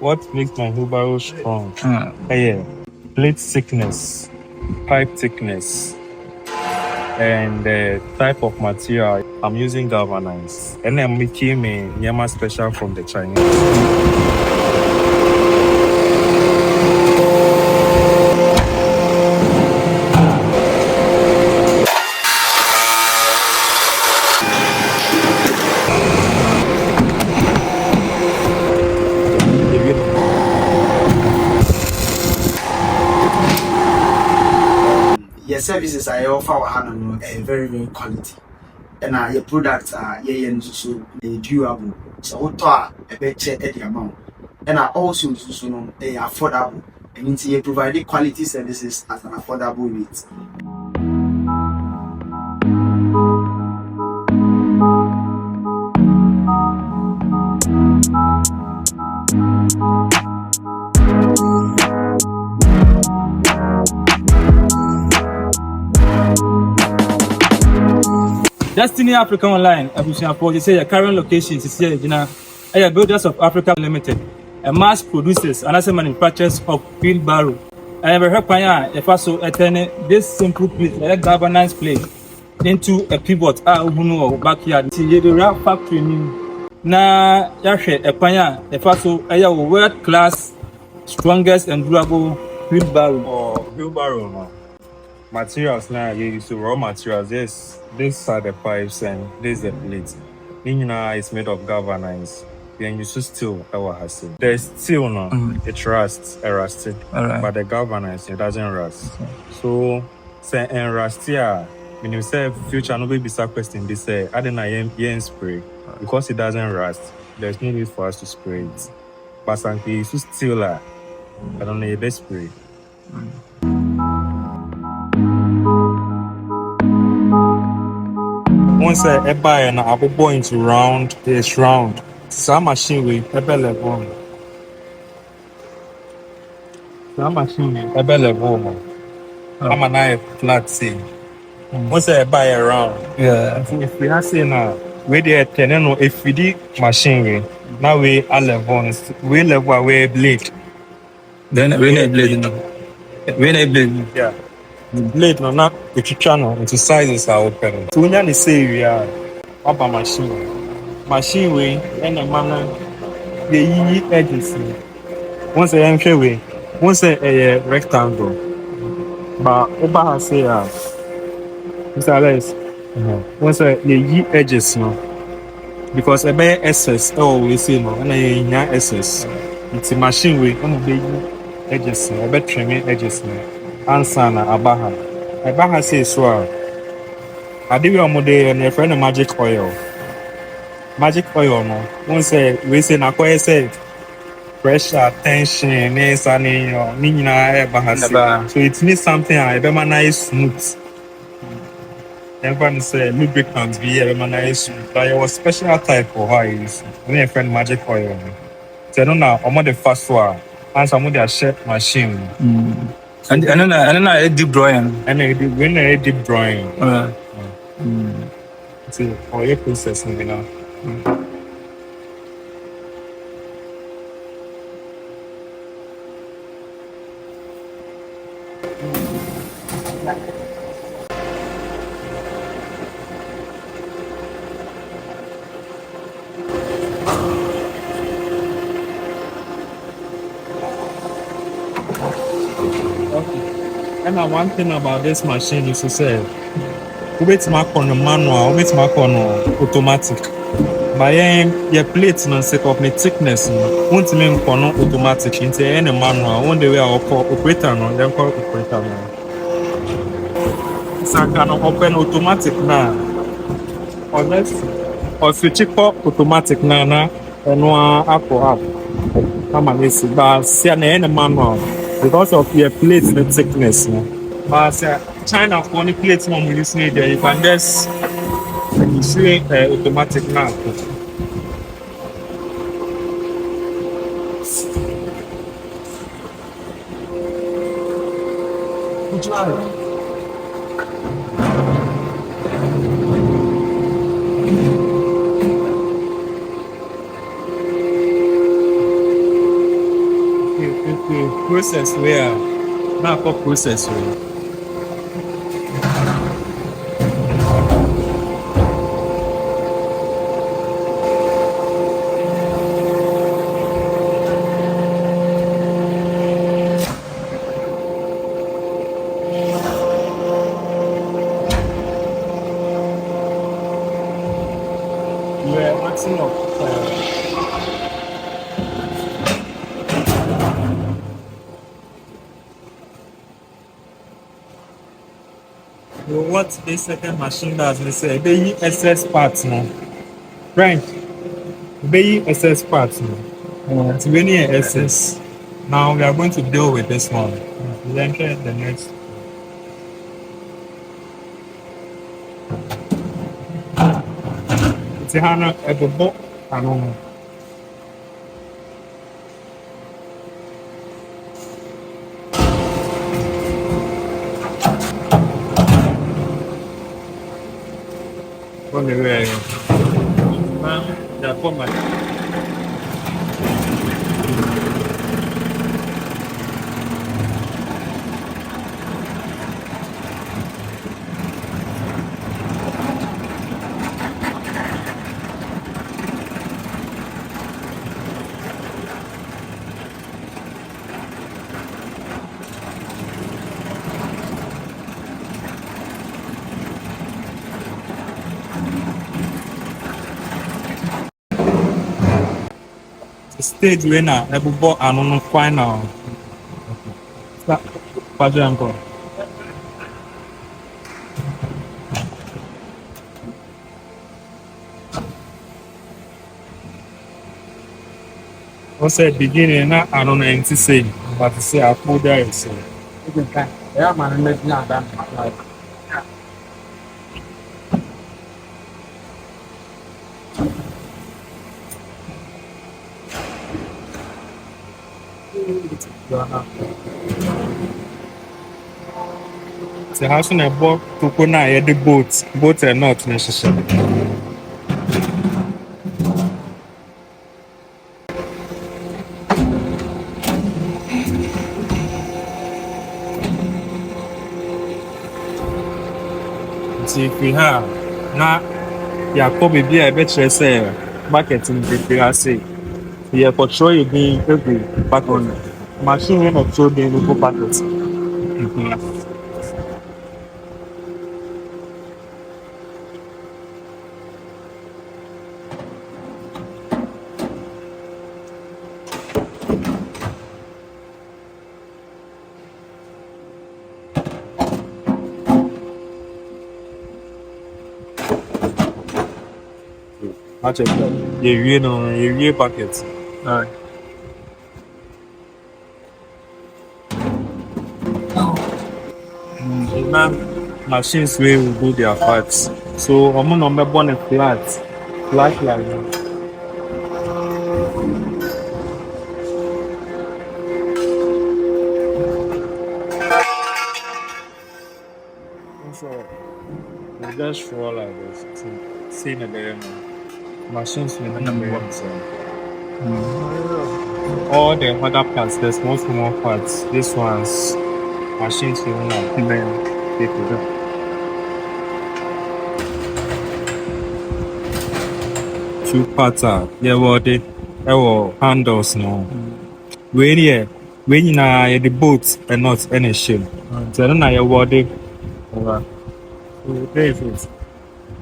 What makes my wheelbarrow strong? Yeah, plate thickness, pipe thickness, and the type of material I'm using galvanized. And I'm making a Yama special from the Chinese. Your services I offer are very quality. And your products are so durable. So what a better the amount. And also they are affordable. And means you provide quality services at an affordable rate. Destiny Africa Online, you say your current location is here, Builders of Africa Limited, a mass producers and as manufacturers of wheelbarrow. I have heard if I so attend this simple plate, a galvanized plate, into a pivot, backyard, the factory. Na yahwɛ ɛkwan a ɛfa so ɛyɛ world class strongest and durable wheelbarrow. Wheelbarrow, no. Materials now you use raw materials. Yes, these are the pipes and this is the plate. Is made of galvanized. Then you use steel. The steel, no, it rusts, rusted, but the galvanized it doesn't rust. Okay. So, say and rusty, when you say future, no baby question. They say I didn't spray because it doesn't rust. There's no need for us to spray it. But something you use steel, I don't know your best spray. Once I buy an apple boy into round, it's round. Some machine with a level. Some machine with a level. I'm a knife flat scene. Once I buy a round, if we have seen now, we did 10 if we did machinery, now we are level, we level away blade. Then we need blade. Yeah. The blade no not the channel into sizes are open. So when you say we are up a machine way and a manner the edges. Once I am way, once a rectangle, but over has say Mr. Alex, once the edges no, because a bare SS we say no, and a SS. It's a machine way on the edges, a better trimming edges. Answer na Abaha says so. I do your model and a friend of magic oil. Magic oil, no. One say we say na say pressure, tension, so it means something I be nice smooth. Everyone say lubricant be a nice smooth. But it was special type for how it is. Me a friend magic oil. So I don't know I'm the first one. And some of their shape machine. And then I deep drawing. And when I deep drawing. See, for your process, you know. And one thing about this machine is to say, we wait to mark on the manual, we wait to mark on automatic. But your plates and set up my thickness, won't mean for no automatic into any manual. One day we are operator, then call operator. So I can open automatic now. Unless or switch it for automatic now, and one app. Come on, this but see any manual because of your plates the thickness. But China for the plates one we use there, you can just see automatic now. process where now for process where we're maxing up. What this second machine does, they say, they use excess parts now. Right? They use excess parts now. It's really an excess. Now we are going to deal with this one. We enter the next. It's a hand at the book. I don't know. On the way. Yeah, for my. Stage winner, everybody, I don't know, final. Quadrangle. What's the beginning? I don't know anything to say, but to say I pulled there. So, Yeah, man, make me that like. the house on a boat to put now the boats are not necessary. See if we have now, yeah, probably be a better say marketing the I say. Yeah, for sure you being every back on machine when of so being local packets. You packets. Alright. Now machines will do their parts. So I'm gonna burn a flat like that. So we just roll like this. See the machines will number one. All the other parts, there's small parts. This one's machines will not people. Two parts are there were handles now. When you know the boats and not any ship. So then I awarded over.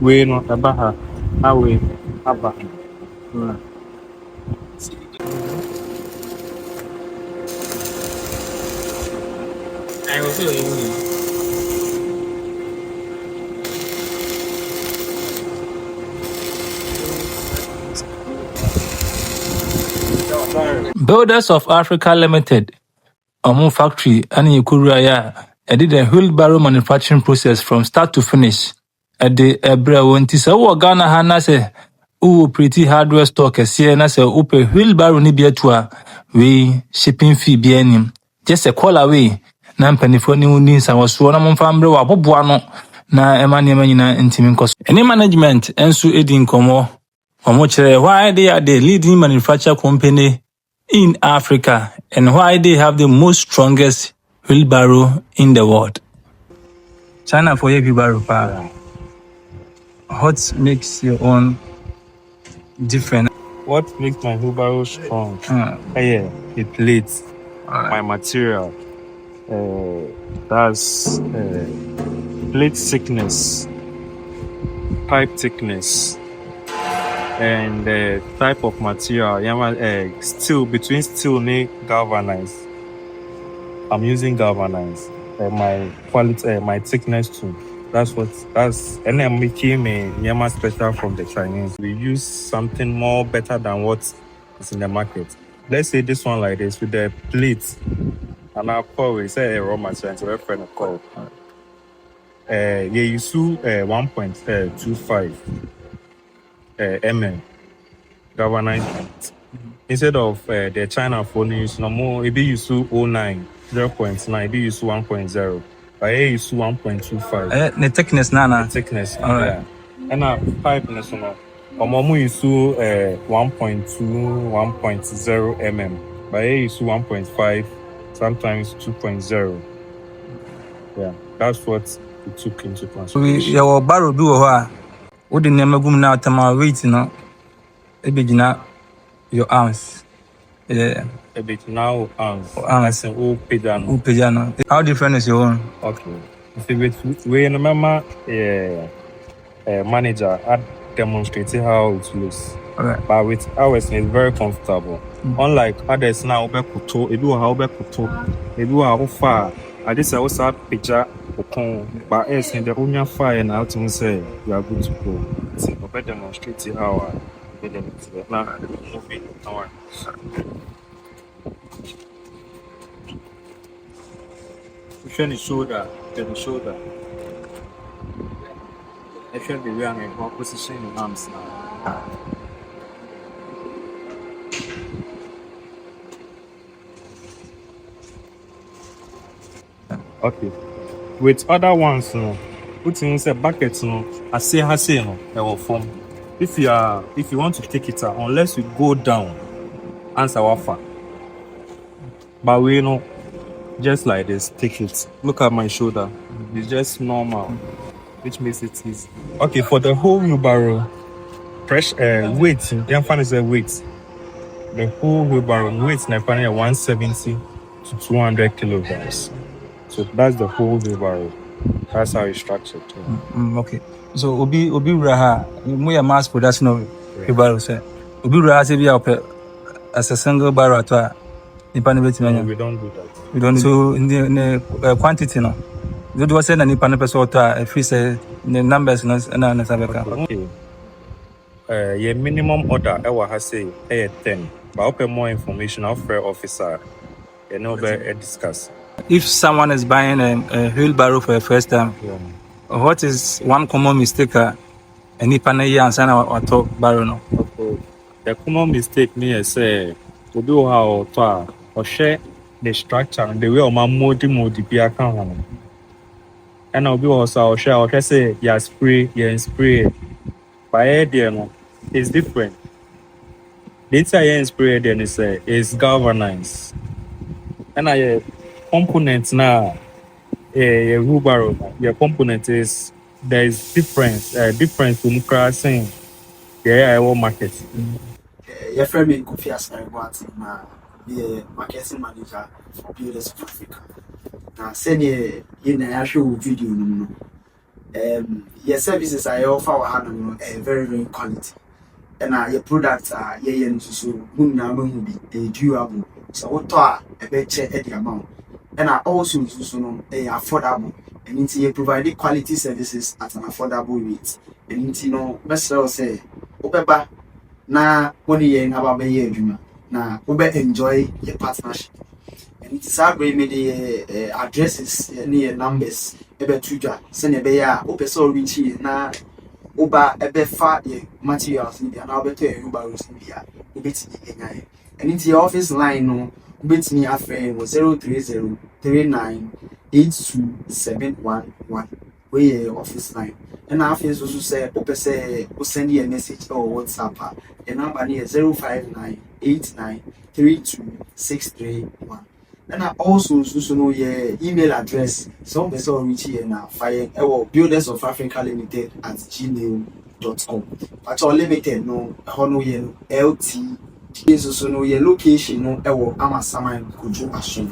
We not a baha. How we have I was saying, Builders of Africa Limited, Omo Factory, and Yukuraya, did a wheelbarrow manufacturing process from start to finish. At the Ebra won't so Ghana Hana say, pretty hardware stock, a Siena say, wheelbarrow nibiatua, we shipping fee bianim. Just a call away, Nampany for new needs. I was one among family or Bobuano, na Emmanuel intimate. Any management and so aiding como. Why they are the leading manufacturer company in Africa and why they have the most strongest wheelbarrow in the world? China for your wheelbarrow. Yeah. What makes your own different? What makes my wheelbarrow strong? Yeah, the plates, my material. That's plate thickness, pipe thickness, and the type of material. Yeah, steel between steel and galvanized. I'm using galvanized. My quality, my thickness too. And then making a Yama special from the Chinese. We use something more better than what is in the market. Let's say this one like this with the plates. And our call we say a raw material to reference a call. You use 1.25 mm galvanized. Instead of the China phone use no more, it use 0.9, 0.9, it use 1.0. But here use 1.25. The thickness, Nana. The thickness, All right. yeah. And now pipe is no. Omomu use 1.2, 1.0 mm. But here use 1.5, sometimes 2.0. Yeah, that's what we took into consideration. Your barrow do what the name of now tama weight no your arms. Yeah. A bit now, Arms. an old pigeon. Upejano. How different is your own? Okay. If we remember, manager had demonstrated how it looks. Alright. But with ours, it's very comfortable. Unlike others now, if you how far, I just also picture. But as in the only fire and out to say you are good to go. So we demonstrate how we demonstrate now. Pushing the shoulder, then the shoulder. I should be wearing a position in arms now. Okay. With other ones, put in a bucket, I say, they will form. If you want to take it out, unless you go down, answer offer. But we know, just like this, take it. Look at my shoulder. It's just normal, which makes it easy. Okay, for the whole wheelbarrow, weight, the fan is a weight. The whole wheelbarrow weight, the fan is 170 to 200 kilograms. So that's the whole wheelbarrow. That's how it's structured. Okay. So Obi Raha, we are mass production of wheelbarrow. Obi Raha say we are as a single barrow to No, we don't do that. we don't. So in the quantity no. Do you say na nipa na person to if we say the numbers na na sabeka. Okay. Your minimum order I say 10. But open more information of officer. You know discuss. If someone is buying a wheelbarrow for the first time, what is one common mistake nipa na here and say na auto barrow no? Okay. The common mistake me say we do how to or share the structure and the way of my modi be account. And I'll be also share say yeah spray. By there no, it's different. The entire spray then is galvanized. And I components now a wheelbarrow, your component is there is difference from crossing the area market. Your friend me Kofi Asare Boateng na be marketing manager for Builders of Africa. Now send you na show video no. Your services I offer no very very quality. And your products are so durable. So what a better the amount. And also affordable. And into you provide quality services at an affordable rate. And into best say Obeba na money yen about be year na enjoy your partnership. And it's a great many addresses near numbers ebe tuja send be ya opeso reach na Oba fa materials in there now better wheelbarrows in there. And into your office line no bet me a friend was 03039827111. wei yɛ office line ɛna afei nso so sɛ wopɛ sɛ wo send a message ɛwɔ WhatsApp a yɛ number no yɛ 05989326361 ɛna also nso so no yɛ email address sɛ wopɛ sɛ ɔreach yɛ na fa yɛn ɛwɔ buildersofafricalimited@gmail.com patɔ limited no ɛhɔ no yɛ no LT nso so no yɛ location no ɛwɔ Amasaman Kojo Asom